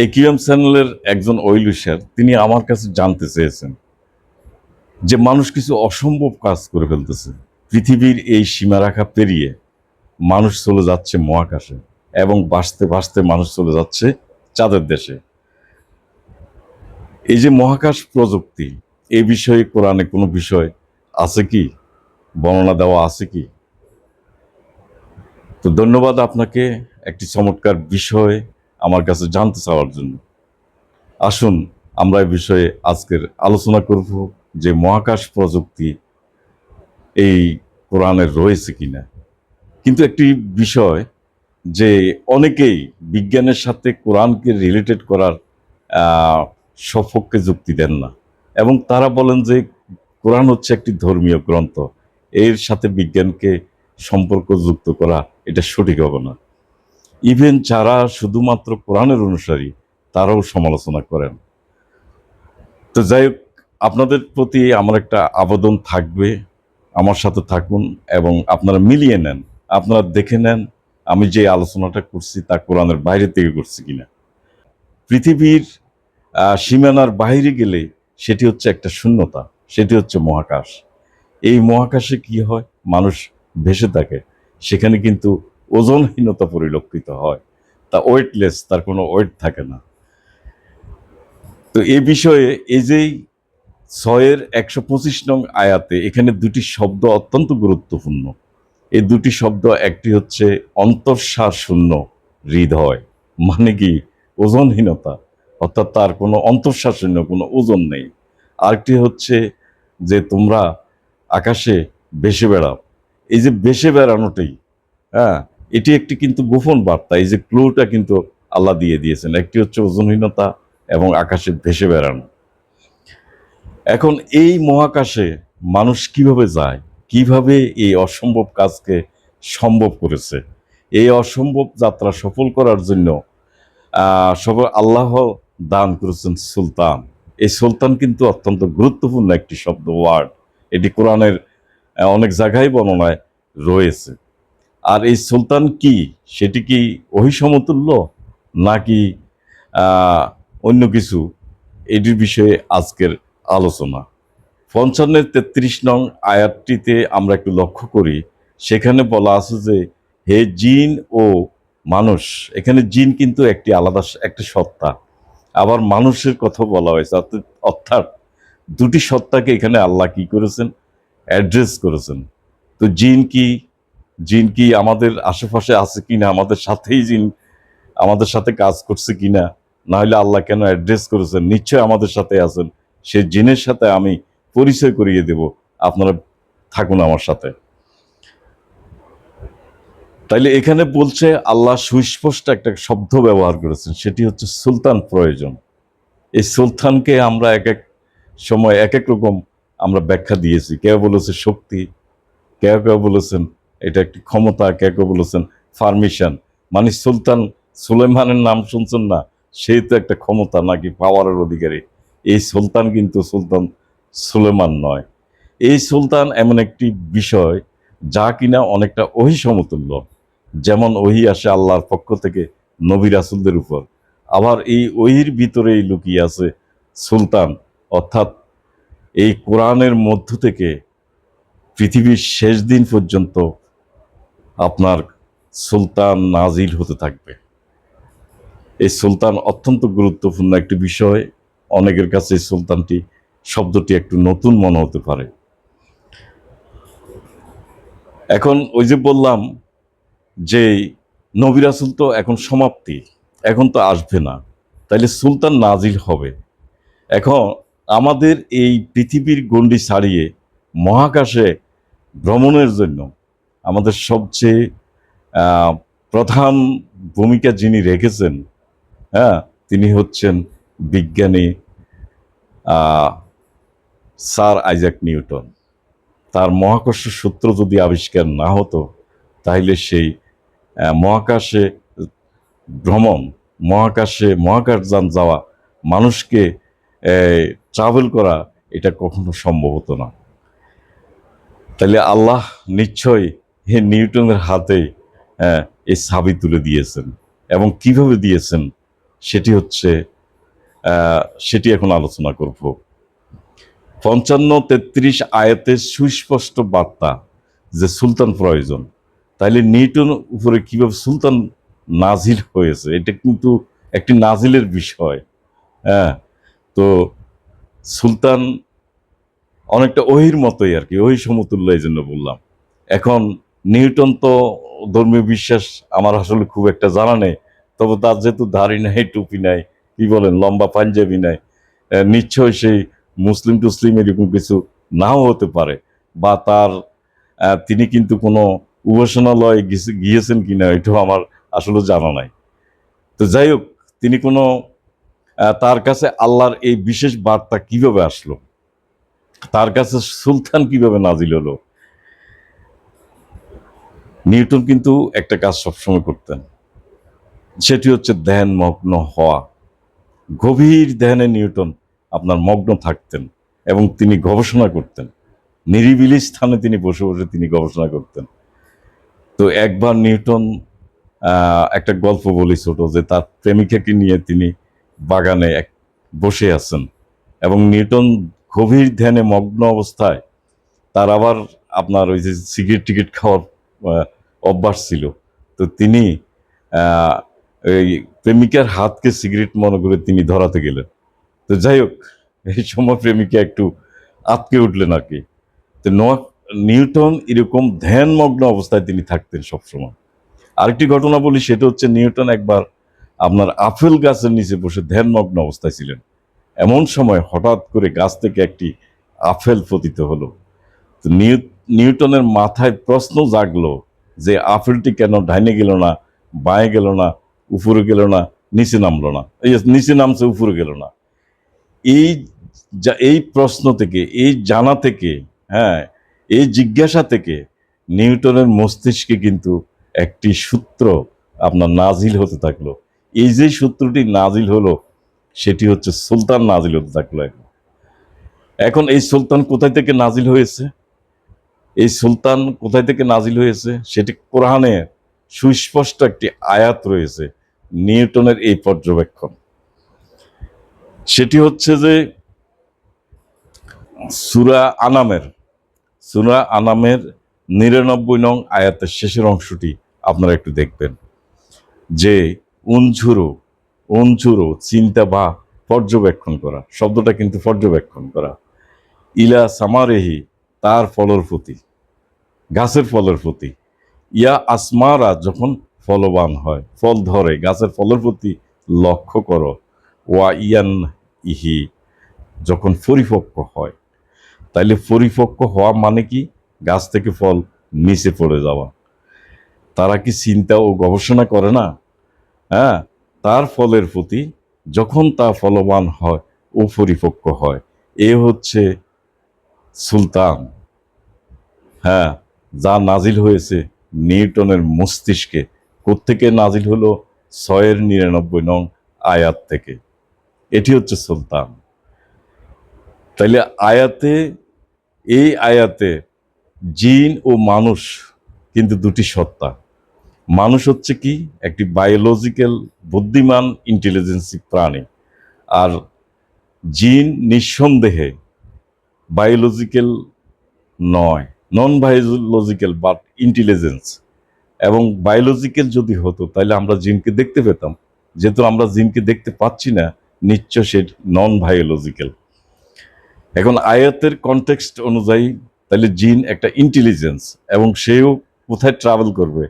এই কিউএম চ্যানেলের একজন ওয়েলউইশার তিনি আমার কাছে জানতে চেয়েছেন যে মানুষ কিছু অসম্ভব কাজ করে ফেলতেছে। পৃথিবীর এই সীমারেখা পেরিয়ে মানুষ চলে যাচ্ছে মহাকাশে এবং ভাসতে ভাসতে মানুষ চলে যাচ্ছে চাঁদের দেশে। এই যে মহাকাশ প্রযুক্তি, এই বিষয়ে কোরআনে কোনো বিষয় আছে কি, বর্ণনা দেওয়া আছে কি? তো ধন্যবাদ আপনাকে একটি চমৎকার বিষয় আমার কাছে জানতে চাওয়ার জন্য। আসুন আমরা এই বিষয়ে আজকের আলোচনা করব যে মহাকাশ প্রযুক্তি এই কোরআনে রয়েছে কিনা। কিন্তু একটি বিষয় যে অনেকেই বিজ্ঞানের সাথে কোরআনকে রিলেটেড করার আহ, সপক্ষে যুক্তি দেন না, এবং তারা বলেন যে কোরআন হচ্ছে একটি ধর্মীয় গ্রন্থ, এর সাথে বিজ্ঞানকে সম্পর্ক যুক্ত করা এটা সঠিক হবে না। ইভেন যারা শুধুমাত্র কোরআনের অনুসারী তারাও সমালোচনা করেন। তো যাই হোক, আপনাদের প্রতি আমার একটা আবেদন থাকবে, আমার সাথে থাকুন এবং আপনারা মিলিয়ে নেন, আপনারা দেখে নেন আমি যে আলোচনাটা করছি তা কোরআনের বাইরে থেকে করছি কিনা। পৃথিবীর সীমানার বাইরে গেলে সেটি হচ্ছে একটা শূন্যতা, সেটি হচ্ছে মহাকাশ। এই মহাকাশে কি হয়, মানুষ ভেসে থাকে, সেখানে কিন্তু ওজনহীনতা পরিলক্ষিত হয়, তা ওয়েটলেস, তার কোনো ওয়েট থাকে না। তো এই বিষয়ে এই যে 6-125 নং আয়াতে এখানে দুটি শব্দ অত্যন্ত গুরুত্বপূর্ণ। এই দুটি শব্দ, একটি হচ্ছে অন্তঃসার শূন্য হৃদয়, মানে কি ওজনহীনতা, অর্থাৎ তার কোনো অন্তঃসার শূন্য, কোনো ওজন নেই। আরেকটি হচ্ছে যে তোমরা আকাশে ভেসে বেড়াও। এই যে ভেসে বেড়ানোটাই, হ্যাঁ, এটি একটি কিন্তু গোপন বার্তা। এই যে ক্লুটা কিন্তু আল্লাহ দিয়ে দিয়েছেন, একটি হচ্ছে ওজনহীনতা এবং আকাশে ভেসে বেড়ানো। এখন এই মহাকাশে মানুষ কিভাবে যায়, কিভাবে এই অসম্ভব কাজকে সম্ভব করেছে, এই অসম্ভব যাত্রা সফল করার জন্য সফল আল্লাহ দান করেছেন সুলতান। এই সুলতান কিন্তু অত্যন্ত গুরুত্বপূর্ণ একটি শব্দ, ওয়ার্ড। এটি কোরআনের অনেক জায়গায় বর্ণনায় রয়েছে। আর এই সুলতান কি, সেটি কি ওহী সমতুল্য নাকি আহ, অন্য কিছু, এটির বিষয়ে আজকের আলোচনা। 55-33 নং আয়াতটিতে আমরা একটু লক্ষ্য করি, সেখানে বলা আছে যে হে জিন ও মানুষ। এখানে জিন কিন্তু একটি আলাদা একটা সত্তা, আবার মানুষের কথা বলা হয়েছে, অর্থাৎ দুটি সত্তাকে এখানে আল্লাহ কি করেছেন, অ্যাড্রেস করেছেন। তো জিন কি, জিন কি আমাদের আশেপাশে আছে কিনা, আমাদের সাথেই জিন আমাদের সাথে কাজ করছে কিনা, না হলে আল্লাহ কেন অ্যাড্রেস করেছেন, নিশ্চয় আমাদের সাথে আছেন। সে জিনের সাথে আমি পরিচয় করিয়ে দেব, আপনারা থাকুন আমার সাথে। তাইলে এখানে বলছে আল্লাহ সুস্পষ্ট একটা শব্দ ব্যবহার করেছেন, সেটি হচ্ছে সুলতান প্রয়োজন। এই সুলতানকে আমরা এক এক সময় এক এক রকম আমরা ব্যাখ্যা দিয়েছি। কেউ বলেছে শক্তি, কেউ কেউ বলেছেন এটা একটি ক্ষমতা, কেউ কেউ বলেছেন পারমিশন। মানে সুলতান সুলেমানের নাম শুনছেন না, সেই তো একটা ক্ষমতা নাকি পাওয়ারের অধিকারী। এই সুলতান কিন্তু সুলতান সুলেমান নয়। এই সুলতান এমন একটি বিষয় যা কিনা অনেকটা ওহী সমতুল্য। যেমন ওহী আসে আল্লাহর পক্ষ থেকে নবী রাসূলদের উপর, আবার এই ওহীর ভিতরেই লুকিয়ে আছে সুলতান, অর্থাৎ এই কোরআনের মধ্য থেকে পৃথিবীর শেষ দিন পর্যন্ত আপনার সুলতান নাজিল হতে থাকবে। এই সুলতান অত্যন্ত গুরুত্বপূর্ণ একটি বিষয়। অনেকের কাছে এই সুলতানটি শব্দটি একটু নতুন মনে হতে পারে। এখন ওই যে বললাম যে নবী রাসূল তো এখন সমাপ্তি, এখন তো আসবে না, তাইলে সুলতান নাজিল হবে। এখন আমাদের এই পৃথিবীর গণ্ডি ছাড়িয়ে মহাকাশে ভ্রমণের জন্য আমাদের সবচেয়ে আহ, প্রধান ভূমিকা যিনি রেখেছেন, হ্যাঁ, তিনি হচ্ছেন বিজ্ঞানী আহ, স্যার আইজাক নিউটন। তার মহাকর্ষ সূত্র যদি আবিষ্কার না হতো, তাহলে সেই মহাকাশে ভ্রমণ, মহাকাশে মহাকাশযান যাওয়া, মানুষকে ট্রাভেল করা, এটা কখনো সম্ভব হতো না। তাহলে আল্লাহ নিশ্চয়ই হে নিউটনের হাতে এই চাবি তুলে দিয়েছেন, এবং কিভাবে দিয়েছেন সেটি হচ্ছে সেটি এখন আলোচনা করব। 55-33 আয়াতের সুস্পষ্ট বার্তা যে সুলতান প্রয়োজন। তাইলে নিউটন উপরে কিভাবে সুলতান নাজিল হয়েছে, এটা কিন্তু একটি নাজিলের বিষয়। হ্যাঁ, তো সুলতান অনেকটা ওহির মতোই আর কি, ওহি সমতুল্য, এই জন্য বললাম। এখন নিউটন তো ধর্মীয় বিশ্বাস আমার আসলে খুব একটা জানা নেই, তবে তার যেহেতু দাড়ি নাই, টুপি নাই, কি বলেন, লম্বা পাঞ্জাবি নাই, নিশ্চয়ই সেই মুসলিম টুসলিম এরকম কিছু নাও হতে পারে, বা তার তিনি কিন্তু কোনো উপাসনালয়ে গিয়েছেন কিনা এটাও আমার আসলে জানা নাই। তো যাই হোক, তিনি কোনো তার কাছে আল্লাহর এই বিশেষ বার্তা কিভাবে আসলো, তার কাছে সুলতান কিভাবে নাজিল হলো। নিউটন কিন্তু একটা কাজ সবসময় করতেন, সেটি হচ্ছে ধ্যান মগ্ন হওয়া। গভীর ধ্যানে নিউটন আপনার মগ্ন থাকতেন এবং তিনি গবেষণা করতেন। নিরিবিলি স্থানে তিনি বসে বসে তিনি গবেষণা করতেন। তো একবার নিউটন একটা গল্প বলি ছোট, যে তার প্রেমিকাকে নিয়ে তিনি বাগানে বসে আছেন এবং নিউটন গভীর ধ্যানে মগ্ন অবস্থায়, তার আবার আপনার ওই যে সিগারেট টিকিট খাওয়ার অভ্যাস ছিল। তো তিনি আহ, এই প্রেমিকার হাতকে সিগারেট মনে করে তিনি ধরাতে গেলেন। তো যাই হোক, এই সময় প্রেমিকা একটু আটকে উঠলেন আর কি। তো নিউটন এরকম ধ্যানমগ্ন অবস্থায় তিনি থাকতেন সবসময়। আরেকটি ঘটনা বলি, সেটা হচ্ছে নিউটন একবার আপনার আপেল গাছের নিচে বসে ধ্যানমগ্ন অবস্থায় ছিলেন। এমন সময় হঠাৎ করে গাছ থেকে একটি আপেল পতিত হলো। তো নিউটনের মাথায় প্রশ্ন জাগলো যে আপেলটি কেন ডাইনে গেল না, বাঁয়ে গেল না, উপরে গেল না, নিচে নামলো না, নিচে নামছে উপরে গেল না। এই এই প্রশ্ন থেকে, এই জানা থেকে, হ্যাঁ, এই জিজ্ঞাসা থেকে নিউটনের মস্তিষ্কে কিন্তু একটি সূত্র আপনার নাজিল হতে থাকলো। এই যে সূত্রটি নাজিল হলো, সেটি হচ্ছে সুলতান নাজিল হতে থাকলো। এখন এই সুলতান কোথায় থেকে নাজিল হয়েছে, এই সুলতান কোথায় থেকে নাজিল হয়েছে, সেটি কোরআনে সুস্পষ্ট একটি আয়াত রয়েছে নিউটনের এই পর্যবেক্ষণ। সেটি হচ্ছে যে সূরা আনামের সূরা আনামের ৯৯ নং আয়াতের শেষের অংশটি আপনারা একটু দেখবেন, যে উনঝুরো, উনঝুরো চিন্তা বা পর্যবেক্ষণ করা, শব্দটা কিন্তু পর্যবেক্ষণ করা, ইলা সামারেহি, তার ফলের প্রতি, গাছের ফলের প্রতি, ইয়া আসমারা, যখন ফলবান হয়, ফল ধরে, গাছের ফলের প্রতি লক্ষ্য করো, ওয়া ইয়ান ইহি, যখন পরিপক্ক হয়। তাইলে পরিপক্ক হওয়া মানে কি? গাছ থেকে ফল নিচে পড়ে যাওয়া। তারা কি চিন্তা ও গবেষণা করে না? হ্যাঁ, তার ফলের প্রতি যখন তা ফলবান হয় ও পরিপক্ক হয়, এ হচ্ছে সুলতান। হ্যাঁ, যা নাজিল হয়েছে নিউটনের মস্তিষ্কে। কোত্থেকে নাজিল হলো? ৬-৯৯ নং আয়াত থেকে। এটি হচ্ছে সুলতান। তাইলে এই আয়াতে জিন ও মানুষ কিন্তু দুটি সত্তা। মানুষ হচ্ছে কি? একটি বায়োলজিক্যাল বুদ্ধিমান ইন্টেলিজেন্সি প্রাণী। আর জিন নিঃসন্দেহে বায়োলজিক্যাল নয়, নন বায়োলজিক্যাল বাট ইন্টেলিজেন্স। এবং বায়োলজিক্যাল যদি হতো তাহলে আমরা জিনকে দেখতে পেতাম। যেহেতু আমরা জিনকে দেখতে পাচ্ছি না, নিশ্চয় সে নন বায়োলজিক্যাল। এখন আয়াতের কনটেক্সট অনুযায়ী তাহলে জিন একটা ইন্টেলিজেন্স, এবং সেও কোথায় ট্রাভেল করবে?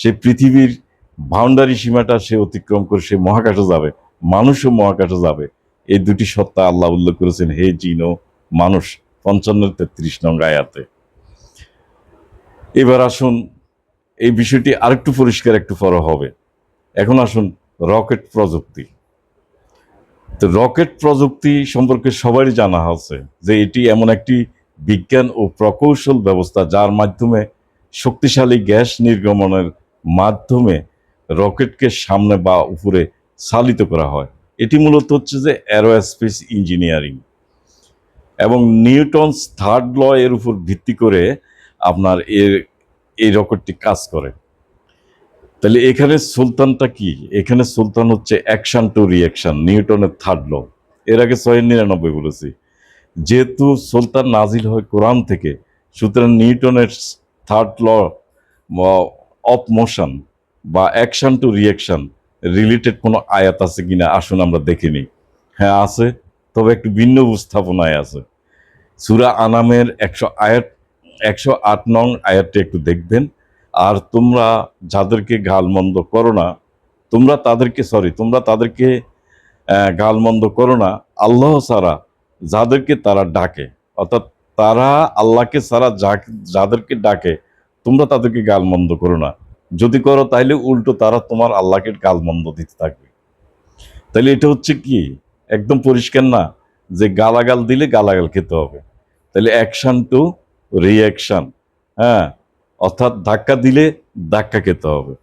সে পৃথিবীর বাউন্ডারি সীমাটা সে অতিক্রম করে সে মহাকাশে যাবে, মানুষও মহাকাশে যাবে। এই দুটি সত্তা আল্লাহ উল্লেখ করেছেন, হে জিন ও মানুষ, 55-33 নং আয়াতে। এবার আসুন, এই বিষয়টি আরেকটু পরিষ্কার একটু পরে হবে। এখন আসুন রকেট প্রযুক্তি। তো রকেট প্রযুক্তি সম্পর্কে সবারই জানা আছে যে এটি এমন একটি বিজ্ঞান ও প্রকৌশল ব্যবস্থা যার মাধ্যমে শক্তিশালী গ্যাস নির্গমনের মাধ্যমে রকেটকে সামনে বা উপরে চালিত করা হয়। এটি মূলত হচ্ছে যে অ্যারোস্পেস ইঞ্জিনিয়ারিং, এবং নিউটনস থার্ড ল এর উপর ভিত্তি করে আপনার এই রকেটটি কাজ করে। তাহলে এখানে সুলতানটা কি? এখানে সুলতান হচ্ছে অ্যাকশন টু রিঅ্যাকশন, নিউটনের থার্ড ল। এর আগে 699 বলেছি। যেহেতু সুলতান নাজিল হয় কোরআন থেকে, সুতরাং নিউটনের থার্ড ল অফ মোশন বা অ্যাকশন টু রিঅ্যাকশন রিলেটেড কোনো আয়াত আছে কিনা আসুন আমরা দেখে নিই। হ্যাঁ আছে, তবে একটু ভিন্ন উপস্থাপনায় আছে। সূরা আনামের 108 নং আয়াতটি একটু দেখবেন। আর তোমরা যাদেরকে গালমন্দ করো না, তোমরা তাদেরকে গালমন্দ করো না আল্লাহ ছাড়া যাদেরকে তারা ডাকে, অর্থাৎ তারা আল্লাহকে ছাড়া যাদেরকে ডাকে তোমরা তাদেরকে গালমন্দ করো না। যদি করো তাইলে উল্টো তারা তোমার আল্লাহকে গালমন্দ দিতে থাকবে। তাইলে এটা হচ্ছে কি, একদম পরিষ্কার না যে গালাগাল দিলে গালাগাল খেতে হবে? তাহলে অ্যাকশন টু রিঅ্যাকশন, হ্যাঁ, অর্থাৎ ধাক্কা দিলে ধাক্কা খেতে হবে।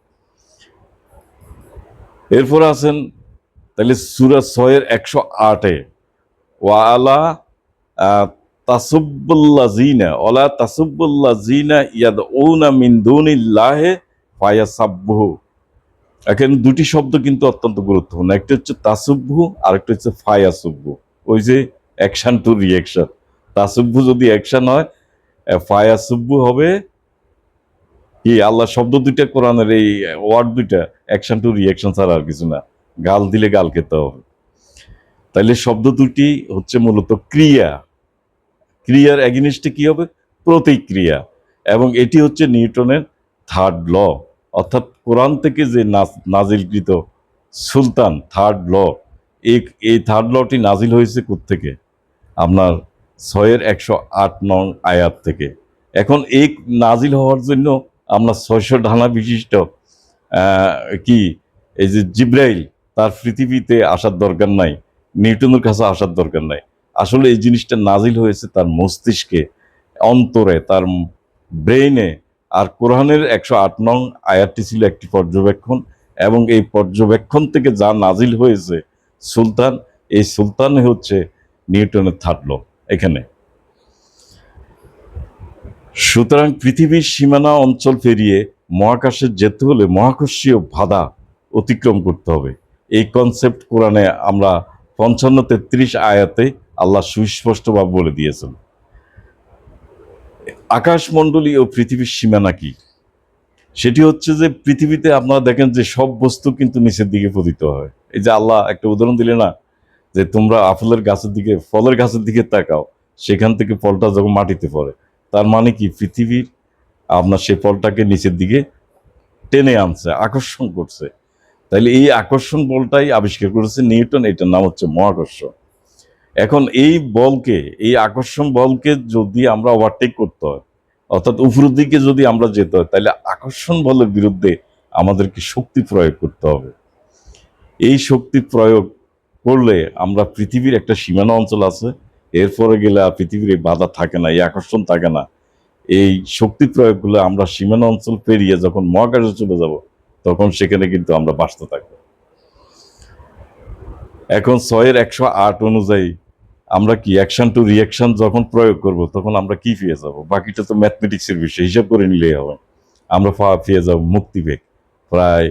এরপর আছেন তাহলে সূরা 6 এর 108-এ ওয়ালা তাসুব্বুল্লাযিনা ইয়াদউনা মিন দুনিল্লাহি ফায়াসাব্বুহু। এখানে দুটি শব্দ কিন্তু অত্যন্ত গুরুত্বপূর্ণ, একটা হচ্ছে তাসুব্বু আর একটা হচ্ছে ফায়াসুব্বু। ওই যে অ্যাকশন টু রিঅ্যাকশন, তাসুব্বু যদি অ্যাকশন হয়, ফায়াসুব্বু হবে কি? আল্লাহ শব্দ দুইটা, কোরআনের এই ওয়ার্ড দুইটা অ্যাকশন টু রিঅ্যাকশন ছাড়া আর কিছু না। গাল দিলে গাল খেতে হবে। তাইলে শব্দ দুটি হচ্ছে মূলত ক্রিয়া, ক্রিয়ার এগেনিস্টে কি হবে? প্রতিক্রিয়া। এবং এটি হচ্ছে নিউটনের থার্ড ল, অর্থাৎ কোরআন থেকে যে নাজিলকৃত সুলতান থার্ড ল, এই থার্ড লটি নাজিল হয়েছে কোত্থেকে? আপনার 6 এর 108 নং আয়াত থেকে। এখন এই নাজিল হওয়ার জন্য আমরা 600 ঢানা বিশিষ্ট আহ, কি এই যে জিব্রাইল, তার পৃথিবীতে আসার দরকার নাই, নিউটনের কাছে আসার দরকার নাই। আসলে এই জিনিসটা নাজিল হয়েছে তার মস্তিষ্কে, অন্তরে, তার ব্রেইনে। আর কোরআনের 108 নং আয়াতটি ছিল একটি পর্যবেক্ষণ, এবং এই পর্যবেক্ষণ থেকে যা নাজিল হয়েছে সুলতান, এই সুলতান হচ্ছে নিউটনের থার্ড ল এখানে। সুতরাং পৃথিবীর সীমানা অঞ্চল পেরিয়ে মহাকাশে যেতে হলে মহাকর্ষীয় বাধা অতিক্রম করতে হবে। এই কনসেপ্ট কোরআনে আমরা 55-33 আয়াতে আল্লাহ সুস্পষ্টভাবে বলে দিয়েছেন। আকাশমণ্ডলী ও পৃথিবীর সীমানা কি? সেটি হচ্ছে যে পৃথিবীতে আপনারা দেখেন যে সব বস্তু কিন্তু নিচের দিকে পতিত হয়। এই যে আল্লাহ একটা উদাহরণ দিলে না, যে তোমরা আপেলের গাছের দিকে, ফলের গাছের দিকে তাকাও, সেখান থেকে ফলটা যখন মাটিতে পড়ে, তার মানে কি পৃথিবীর আপনার সেই ফলটাকে নিচের দিকে টেনে আনছে, আকর্ষণ করছে। তাইলে এই আকর্ষণ বলটাই আবিষ্কার করেছে নিউটন, এটার নাম হচ্ছে মহাকর্ষণ। এখন এই বলকে, এই আকর্ষণ বলকে যদি আমরা ওভারটেক করতে হয়, অর্থাৎ উপরের দিকে যদি আমরা যেতে হয়, তাহলে আকর্ষণ বলের বিরুদ্ধে আমাদেরকে শক্তি প্রয়োগ করতে হবে। এই শক্তি প্রয়োগ করলে আমরা পৃথিবীর একটা সীমানা অঞ্চল আছে, এরপরে গেলে আর পৃথিবীর এই বাধা থাকে না, এই আকর্ষণ থাকে না। এই শক্তি প্রয়োগগুলো আমরা সীমানা অঞ্চল পেরিয়ে যখন মহাকাশে চলে যাব, তখন সেখানে কিন্তু আমরা বাঁচতে থাকবো। এখন 6 এর 108 অনুযায়ী আমরা কি অ্যাকশন টু রিঅ্যাকশন যখন প্রয়োগ করব, তখন আমরা কি পেয়ে যাব? বাকিটা তো ম্যাথমেটিক্সের বিষয়, হিসাব করে নিলেই হবে। আমরা পেয়ে যাব মুক্তিবেগ, প্রায়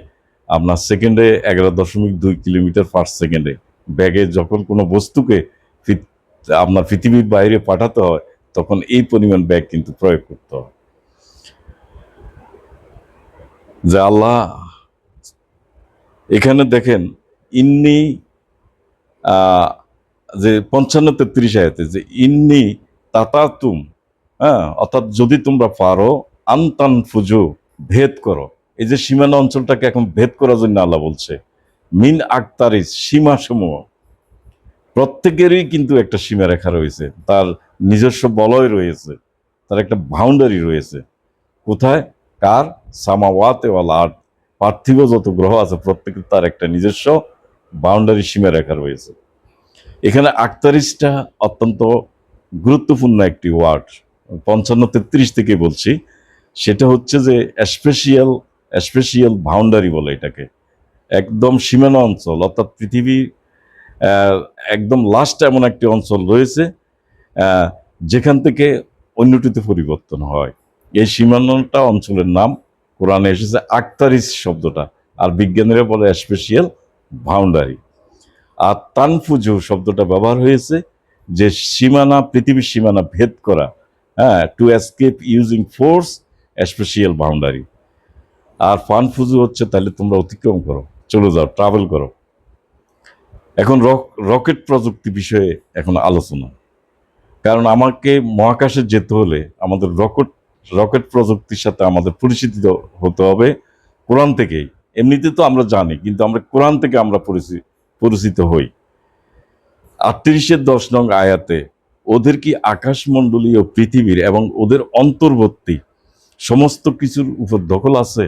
আপনার সেকেন্ডে 11.2 কিলোমিটার পার সেকেন্ডে ব্যাগে যখন কোনো বস্তুকে আপনার পৃথিবীর বাইরে পাঠাতে হয়, তখন এই পরিমাণ ব্যাগ কিন্তু প্রয়োগ করতে হয়। যে আল্লাহ এখানে দেখেন ইন্নি যে 55-33 আয়াতে যে ইন্নি তাতাতুম, হ্যাঁ, অর্থাৎ যদি তোমরা পারো আনতান ফুজু, ভেদ করো। এই যে সীমানা অঞ্চলটাকে এখন ভেদ করার জন্য আল্লাহ বলছে মিন আক্তারিস, সীমা সমূহ। প্রত্যেকেরই কিন্তু একটা সীমারেখা রয়েছে, তার নিজস্ব বলয় রয়েছে, তার একটা বাউন্ডারি রয়েছে। কোথায়? কার? সামাওয়াতে ওয়াল আরদ, পার্থিব যত গ্রহ আছে প্রত্যেকের তার একটা নিজস্ব বাউন্ডারি, সীমারেখা রয়েছে। এখানে আক্তারিসটা অত্যন্ত গুরুত্বপূর্ণ একটি ওয়ার্ড, 55-33 থেকে বলছি। সেটা হচ্ছে যে স্পেশিয়াল বাউন্ডারি বলে এটাকে, একদম সীমানা অঞ্চল, অর্থাৎ পৃথিবীর একদম লাস্ট এমন একটি অঞ্চল রয়েছে আহ, যেখান থেকে অন্যটিতে পরিবর্তন হয়। এই সীমানাটা অঞ্চলের নাম কোরআনে এসেছে আক্তারিস শব্দটা, আর বিজ্ঞানীরা বলে স্পেশিয়াল বাউন্ডারি। আর তানফুজু শব্দটা ব্যবহার হয়েছে যে সীমানা, পৃথিবীর সীমানা ভেদ করা, হ্যাঁ, to escape using force, spatial boundary. আর ফানফুজু হচ্ছে তাহলে তোমরা অতিক্রম করো, চলে যাও, ট্রাভেল করো। এখন রকেট প্রযুক্তি বিষয়ে এখন আলোচনা, কারণ আমাকে মহাকাশে যেতে হলে আমাদের রকেট প্রযুক্তির সাথে আমাদের পরিচিত হতে হবে কোরআন থেকেই। এমনিতে তো আমরা জানি, কিন্তু আমরা কোরআন থেকে আমরা পরিচিত হই। 38-10 নং আয়াতে ওদের কি আকাশমণ্ডলীয় পৃথিবীর এবং ওদের অন্তর্বর্তী সমস্ত কিছুর উপর দখল আছে?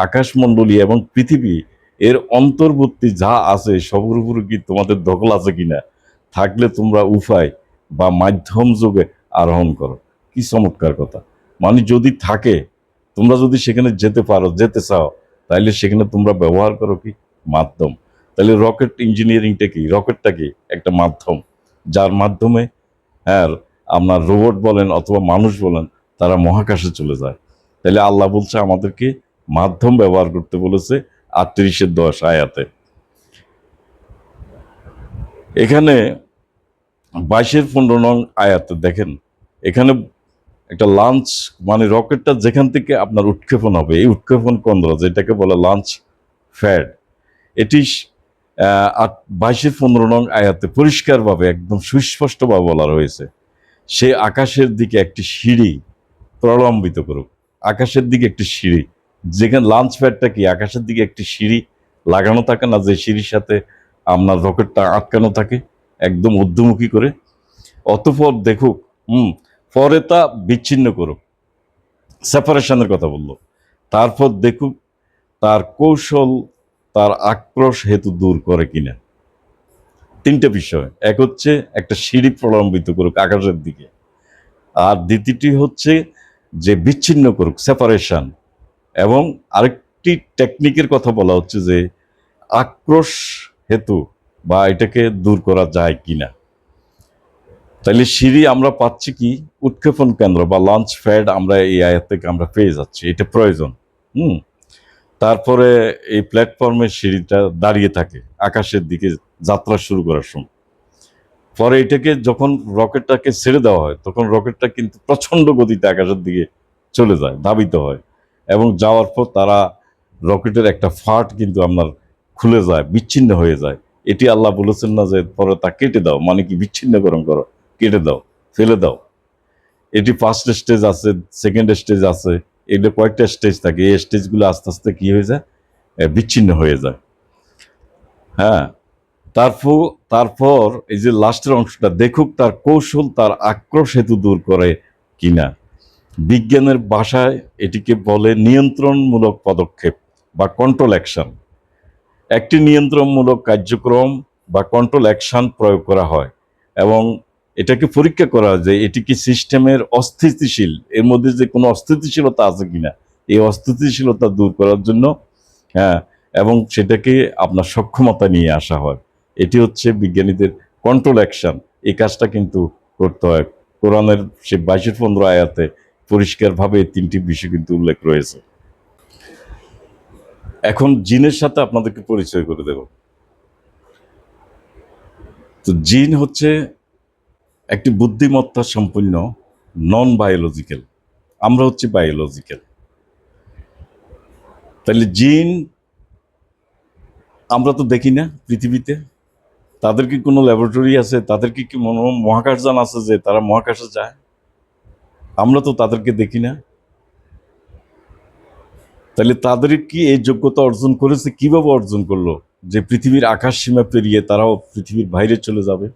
আকাশমণ্ডলী এবং পৃথিবী এর অন্তর্বর্তী যা আছে সবের উপর কি তোমাদের দখল আছে কিনা? থাকলে তোমরা উপায় বা মাধ্যম যোগে আরোহণ করো। কি চমৎকার কথা! মানে যদি থাকে, তোমরা যদি সেখানে যেতে পারো, যেতে চাও, তাইলে সেখানে তোমরা ব্যবহার করো কি মাধ্যম। তাহলে রকেট ইঞ্জিনিয়ারিংটা কি? রকেটটা কি? একটা মাধ্যম, যার মাধ্যমে, হ্যাঁ, আপনার রোবট বলেন অথবা মানুষ বলেন, তারা মহাকাশে চলে যায়। তাহলে আল্লাহ বলছে আমাদেরকে মাধ্যম ব্যবহার করতে বলেছে 38-10 আয়াতে। এখানে 22-15 নং আয়াতে দেখেন, এখানে একটা লঞ্চ, মানে রকেটটা যেখান থেকে আপনার উৎক্ষেপণ হবে, এই উৎক্ষেপণ কেন্দ্র যেটাকে বলে লঞ্চ প্যাড, এটি 22-15 নং আয়াতে পরিষ্কারভাবে একদম সুস্পষ্টভাবে বলা রয়েছে, সে আকাশের দিকে একটি সিঁড়ি প্রলম্বিত করুক। আকাশের দিকে একটি সিঁড়ি, যেখানে লঞ্চ প্যাডটা কি আকাশের দিকে একটি সিঁড়ি লাগানো থাকে না, যে সিঁড়ির সাথে আপনার রকেটটা আটকানো থাকে একদম ঊর্ধ্বমুখী করে। অতঃপর দেখুক, পরে তা বিচ্ছিন্ন করুক, সেপারেশনের কথা বললো। তারপর দেখুক তার কৌশল তার আক্রোশ হেতু দূর করে কিনা। তিনটে বিষয়, এক হচ্ছে একটা সিঁড়ি প্রলম্বিত করুক আকাশের দিকে, আর দ্বিতীয়টি হচ্ছে যে বিচ্ছিন্ন করুক, সেপারেশন, এবং আরেকটি টেকনিকের কথা বলা হচ্ছে যে আক্রোশ হেতু বা এটাকে দূর করা যায় কিনা। তাইলে সিঁড়ি আমরা পাচ্ছি কি, উৎক্ষেপণ কেন্দ্র বা লঞ্চ প্যাড আমরা এই আয়াত থেকে আমরা পেয়ে যাচ্ছি, এটা প্রয়োজন। হুম তারপরে এই প্ল্যাটফর্মের সিঁড়িটা দাঁড়িয়ে থাকে আকাশের দিকে যাত্রা শুরু করার সময়। পরে এটাকে যখন রকেটটাকে ছেড়ে দেওয়া হয়, তখন রকেটটা কিন্তু প্রচণ্ড গতিতে আকাশের দিকে চলে যায়, ধাবিত হয়, এবং যাওয়ার পর তারা রকেটের একটা ফাট কিন্তু আপনার খুলে যায়, বিচ্ছিন্ন হয়ে যায়। এটি আল্লাহ বলেছেন না যে পরে তা কেটে দাও, মানে কি বিচ্ছিন্নকরণ করো, কেটে দাও, ফেলে দাও। এটি ফার্স্ট স্টেজ আছে, সেকেন্ড স্টেজ আছে, এগুলো কয়েকটা স্টেজ থাকে, এই স্টেজগুলো আস্তে আস্তে কি হয়ে যায়, বিচ্ছিন্ন হয়ে যায়। হ্যাঁ, তারপর তারপর এই যে লাস্টের অংশটা, দেখুক তার কৌশল তার আক্রোশ হেতু দূর করে কিনা। বিজ্ঞানের ভাষায় এটিকে বলে নিয়ন্ত্রণমূলক পদক্ষেপ বা কন্ট্রোল অ্যাকশন। একটি নিয়ন্ত্রণমূলক কার্যক্রম বা কন্ট্রোল অ্যাকশন প্রয়োগ করা হয় এবং এটাকে পরীক্ষা করা হয় যে এটি কি সিস্টেমের অস্থিতিশীল, এর মধ্যে যে কোনো অস্থিতিশীলতা আছে কিনা, এই অস্থিতিশীলতা দূর করার জন্য, হ্যাঁ, এবং সেটাকে আপনার সক্ষমতা নিয়ে আসা হয়। এটি হচ্ছে বিজ্ঞানীদের কন্ট্রোল অ্যাকশন। এই কাজটা কিন্তু করতে হয়। কোরআনের সে 22-15 আয়াতে পরিষ্কারভাবে এই তিনটি বিষয় কিন্তু উল্লেখ রয়েছে। এখন জিনের সাথে আপনাদেরকে পরিচয় করে দেব। তো জিন হচ্ছে একটি বুদ্ধিমত্তা সম্পন্ন নন বায়োলজিক্যাল, আমরা হচ্ছে বায়োলজিক্যাল। তাহলে জিন আমরা তো দেখি না পৃথিবীতে, তাদের কি কোনো ল্যাবরেটরি আছে, তাদের কি কি মহাকাশযান আছে যে তারা মহাকাশে যায়? আমরা তো তাদেরকে দেখি না। তাহলে তাদের কি এই যোগ্যতা অর্জন করেছে, কিভাবে অর্জন করলো যে পৃথিবীর আকাশ সীমা পেরিয়ে তারাও পৃথিবীর বাইরে চলে যাবে,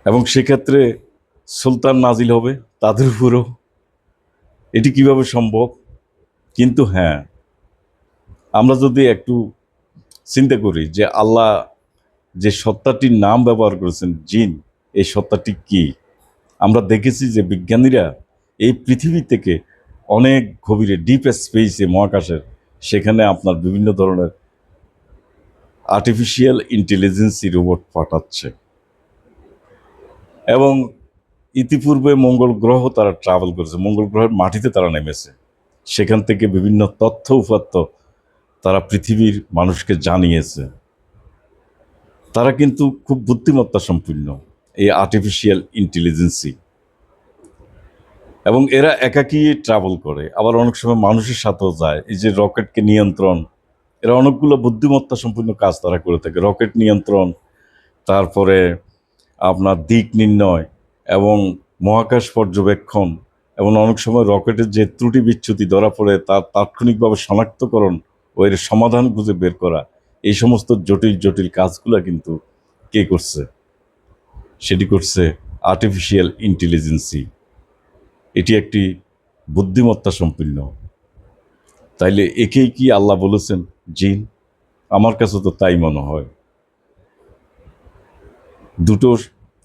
এবং সেক্ষেত্রে সুলতান নাজিল হবে তাদের উপরও? এটি কিভাবে সম্ভব? কিন্তু হ্যাঁ, আমরা যদি একটু চিন্তা করি যে আল্লাহ যে সত্তাটির নাম ব্যবহার করেছেন জিন, এই সত্তাটি কি? আমরা দেখেছি যে বিজ্ঞানীরা এই পৃথিবী থেকে অনেক গভীরে, ডিপ স্পেসে, মহাকাশের, সেখানে আপনার বিভিন্ন ধরনের আর্টিফিশিয়াল ইন্টেলিজেন্সি রোবট পাঠাচ্ছে, এবং ইতিপূর্বে মঙ্গল গ্রহ তারা ট্রাভেল করেছে, মঙ্গল গ্রহের মাটিতে তারা নেমেছে, সেখান থেকে বিভিন্ন তথ্য উপাত্ত তারা পৃথিবীর মানুষকে জানিয়েছে। তারা কিন্তু খুব বুদ্ধিমত্তা সম্পন্ন, এই আর্টিফিশিয়াল ইন্টেলিজেন্সি, এবং এরা একাকী ট্রাভেল করে, আবার অনেক সময় মানুষের সাথেও যায়। এই যে রকেটকে নিয়ন্ত্রণ, এরা অনেকগুলো বুদ্ধিমত্তা সম্পন্ন কাজ তারা করে থাকে। রকেট নিয়ন্ত্রণ, তারপরে আপনার দিক নির্ণয় এবং মহাকাশ পর্যবেক্ষণ, এবং অনেক সময় রকেটের যে ত্রুটি বিচ্যুতি ধরা পড়ে তার তাৎক্ষণিকভাবে শনাক্তকরণ ও এর সমাধান খুঁজে বের করা, এই সমস্ত জটিল জটিল কাজগুলো কিন্তু কে করছে? সেটি করছে আর্টিফিশিয়াল ইন্টেলিজেন্সি। এটি একটি বুদ্ধিমত্তা সম্পন্ন। তাইলে একেই কি আল্লাহ বলেছেন জিন? আমার কাছে তো তাই মনে হয়। দুটো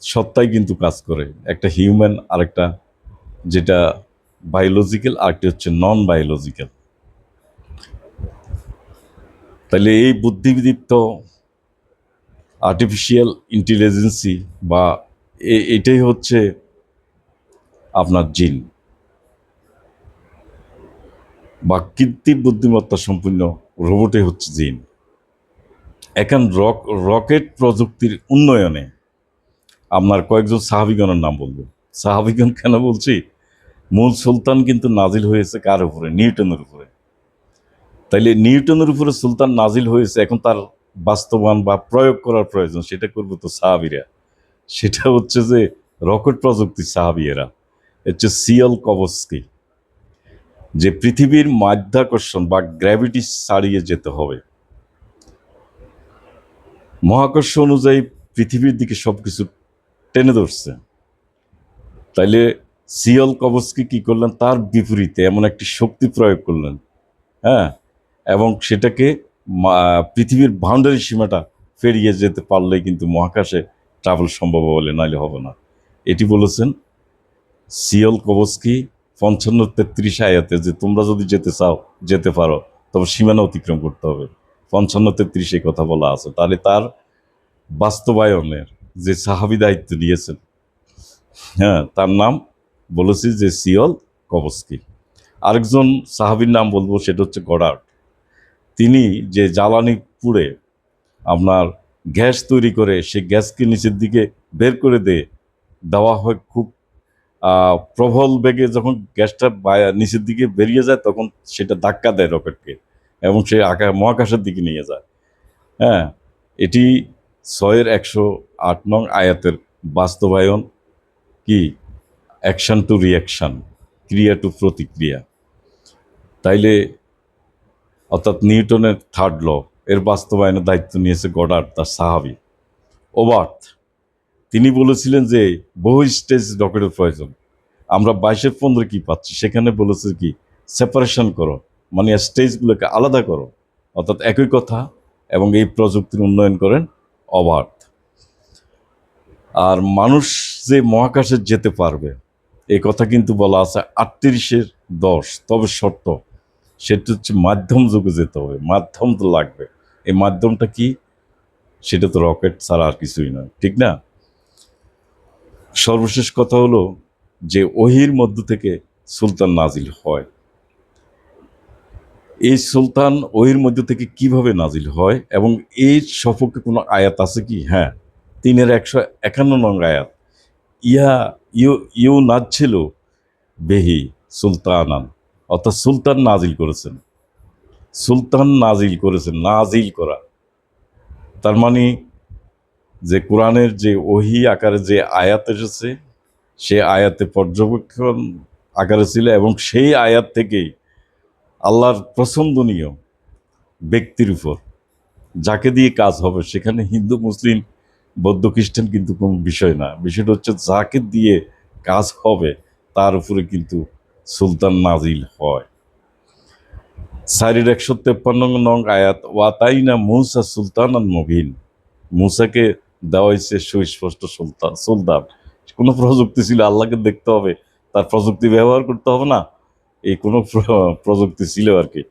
সত্তাই কিন্তু কাজ করে, একটা হিউম্যান, আরেকটা যেটা বায়োলজিক্যাল, আরেকটি হচ্ছে নন বায়োলজিক্যাল। তাহলে এই বুদ্ধিদীপ্ত আর্টিফিশিয়াল ইন্টেলিজেন্সি বা এটাই হচ্ছে আপনার জিন বা কৃত্রিম বুদ্ধিমত্তা সম্পূর্ণ রোবটে হচ্ছে জিন। এখন রকেট প্রযুক্তির উন্নয়নে আপনার কয়েকজন সাহাবিগণের নাম বলবো। সাহাবিগণ কেন বলছি? মূল সুলতান কিন্তু নাজিল হয়েছে কার উপরে? নিউটনের উপরে। তাইলে নিউটনের উপরে সুলতান নাজিল হয়েছে, এখন তার বাস্তবায়ন বা প্রয়োগ করার প্রয়োজন, সেটা করবো তো সাহাবিরা। সেটা হচ্ছে যে রকেট প্রযুক্তির সাহাবিয়েরা, হচ্ছে সিয়লকভস্কি, যে পৃথিবীর মাধ্যাকর্ষণ বা গ্র্যাভিটি ছাড়িয়ে যেতে হবে। মহাকর্ষ অনুযায়ী পৃথিবীর দিকে সবকিছু টেনে ধরছে। তাইলে সিয়লকভস্কি কি করলেন? তার বিপরীতে এমন একটি শক্তি প্রয়োগ করলেন, হ্যাঁ, এবং সেটাকে পৃথিবীর বাউন্ডারি সীমাটা পেরিয়ে যেতে পারলেই কিন্তু মহাকাশে ট্রাভেল সম্ভব, বলে নাইলে হবে না। এটি বলেছেন সিয়লকভস্কি 55-33 আয়াতে, যে তোমরা যদি যেতে চাও যেতে পারো, তবে সীমানা অতিক্রম করতে হবে। 55-33 কথা বলা আছে। তাহলে তার বাস্তবায়নের যে সাহাবী দায়িত্ব নিয়েছেন, হ্যাঁ, তার নাম বলেছি যে সিয়লকভস্কি। আরেকজন সাহাবীর নাম বলবো, সেটা হচ্ছে গডার্ড। তিনি যে জ্বালানি পুড়ে আপনার গ্যাস তৈরি করে, সেই গ্যাসকে নিচের দিকে বের করে দেওয়া হয় খুব প্রবল বেগে। যখন গ্যাসটা নিচের দিকে বেরিয়ে যায়, তখন সেটা ধাক্কা দেয় রকেটকে, এবং সে মহাকাশের দিকে নিয়ে যায়। হ্যাঁ, এটি 6-108 আয়াতের বাস্তবায়ন। কি? অ্যাকশন টু রিয়াকশন, ক্রিয়া টু প্রতিক্রিয়া। তাইলে অর্থাৎ নিউটনের থার্ড ল, এর বাস্তবায়নের দায়িত্ব নিয়েছে গডার্ড, তার সাহাবী। ওবার্থ, তিনি বলেছিলেন যে বহু স্টেজ রকেটের প্রয়োজন। আমরা 22-15 কি পাচ্ছি, সেখানে বলেছে কি সেপারেশন করো, মানে স্টেজগুলোকে আলাদা করো, অর্থাৎ একই কথা। এবং এই প্রযুক্তির উন্নয়ন করেন ওবার্থ। আর মানুষ যে মহাকাশে যেতে পারবে, এই কথা কিন্তু বলা আছে 38-10। তবে শর্ত, সেটা হচ্ছে মাধ্যম যুগে যেতে হবে, মাধ্যম তো লাগবে। এই মাধ্যমটা কি? সেটা তো রকেট ছাড়া আর কিছুই নয়, ঠিক না? সর্বশেষ কথা হলো যে ওহির মধ্য থেকে সুলতান নাজিল হয়। এই সুলতান ওহির মধ্য থেকে কিভাবে নাজিল হয় এবং এর সপক্ষে কোনো আয়াত আছে কি? হ্যাঁ, 3-151 আয়াত। ইয়া ইউ ইউ নাজছিল বেহি সুলতানান, অর্থাৎ সুলতান নাজিল করেছেন। সুলতান নাজিল করেছেন, নাজিল করা, তার মানে যে কোরআনের যে ওহি আকারে যে আয়াত এসেছে, সে আয়াতে পর্যবেক্ষণ আকারে ছিল, এবং সেই আয়াত থেকেই আল্লাহর পছন্দনীয় ব্যক্তির উপর যাকে দিয়ে কাজ হবে, সেখানে হিন্দু মুসলিম বৌদ্ধ খ্রিস্টান কিন্তু কোনো বিষয় না। বিষয়টা হচ্ছে যাকে দিয়ে কাজ হবে তার উপরে কিন্তু সুলতান নাজিল হয়। 4-153 আয়াত, ওয়াতাইনা মূসা সুলতানান মুবিন, মূসাকে দেওয়া হয়েছে সুস্পষ্ট সুলতান। কোনো প্রযুক্তি ছিল, আল্লাহকে দেখতে হবে, তার প্রযুক্তি ব্যবহার করতে হবে না, এই কোনো প্রযুক্তি ছিল আর কি।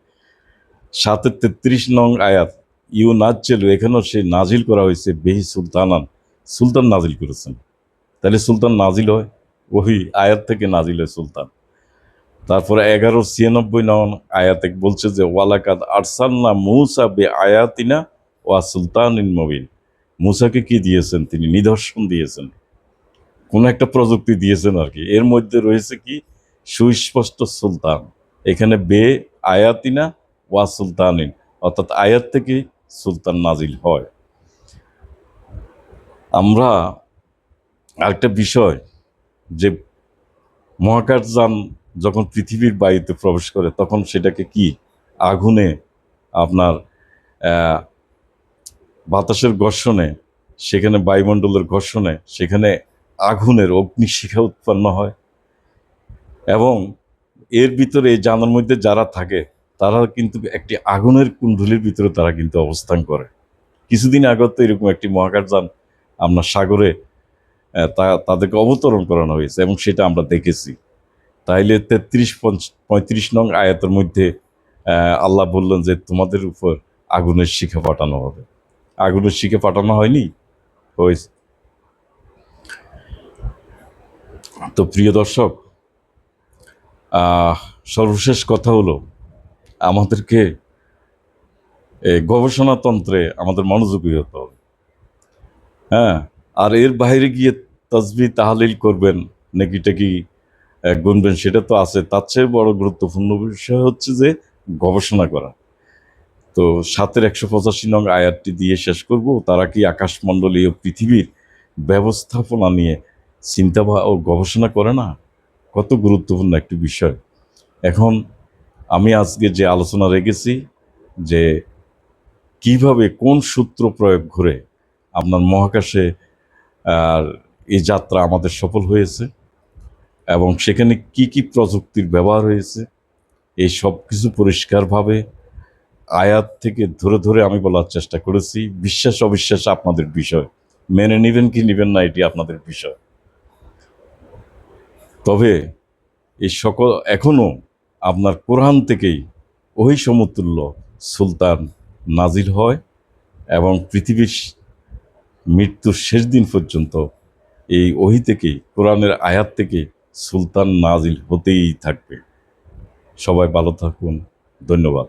7-33 আয়াত, ইউ নাজেল, এখানেও সে নাজিল করা হয়েছে বেহি সুলতানান, সুলতান নাজিল করেছেন। তাহলে সুলতান নাজিল হয়, ওই আয়াত থেকে নাজিল হয় সুলতান। তারপরে 1196 নং আয়াতে বলছে যে ওয়ালাকাদ আরসালনা মূসা বে আয়াতিনা ওয়া সুলতানিন মুবিন। মূসাকে কি দিয়েছেন? তিনি নিদর্শন দিয়েছেন, কোন একটা প্রযুক্তি দিয়েছেন আর কি। এর মধ্যে রয়েছে কি? সুস্পষ্ট সুলতান। এখানে বে আয়াতিনা ওয়া সুলতানিন, অর্থাৎ আয়াত থেকে সুলতান নাজিল হয়। আমরা আরেকটা বিষয়, যে মহাকাশযান যখন পৃথিবীর বায়ুতে প্রবেশ করে তখন সেটাকে কি আগুনে আপনার আহ, বাতাসের ঘর্ষণে, সেখানে বায়ুমণ্ডলের ঘর্ষণে সেখানে আগুনের অগ্নিশিখা উৎপন্ন হয়। এবং এর ভিতরে এই যানের মধ্যে যারা থাকে তারা কিন্তু একটি আগুনের কুণ্ডলীর ভিতরে তারা কিন্তু অবস্থান করে। কিছুদিন আগে তো এরকম একটি মহাকাশযান আমরা সাগরে তাদেরকে অবতরণ করানো হয়েছে এবং সেটা আমরা দেখেছি। তাইলে 33-35 নং আয়াতের মধ্যে আল্লাহ বললেন যে তোমাদের উপর আগুনের শিখা পাঠানো হবে। আগুনের শিখে পাঠানো হয়নি? হয়েছে। তো প্রিয় দর্শক, সর্বশেষ কথা হলো আমাদেরকে গবেষণাতন্ত্রে আমাদের মনোযোগী হতে হবে। হ্যাঁ, আর এর বাইরে গিয়ে তাসবিহ তাহলিল করবেন, নাকি টেকি গুনবেন, সেটা তো আছে। তার চেয়ে বড় গুরুত্বপূর্ণ বিষয় হচ্ছে যে গবেষণা করা। তো 7-185 নং আয়াতটি দিয়ে শেষ করব। তারা কি আকাশমণ্ডলীয় পৃথিবীর ব্যবস্থাপনা নিয়ে চিন্তা ও গবেষণা করে না? কত গুরুত্বপূর্ণ একটি বিষয়। এখন আমি আজকে যে আলোচনা রেখেছি যে কিভাবে কোন সূত্র প্রয়োগ করে আপনার মহাকাশে আর এই যাত্রা আমাদের সফল হয়েছে এবং সেখানে কি কি প্রযুক্তির ব্যবহার হয়েছে, এই সব কিছু পরিষ্কারভাবে আয়াত থেকে ধরে ধরে আমি বলার চেষ্টা করেছি। বিশ্বাস অবিশ্বাস আপনাদের বিষয়, মেনে নেবেন কি নেবেন না এটি আপনাদের বিষয়। তবে এই সকল এখনো আপনার কোরআন থেকেই ওই সমতুল্য সুলতান নাজিল হয় এবং পৃথিবীর মৃত্যুর শেষ দিন পর্যন্ত এই ওহী থেকেই, কোরআনের আয়াত থেকে সুলতান নাজিল হতেই থাকবে। সবাই ভালো থাকুন। ধন্যবাদ।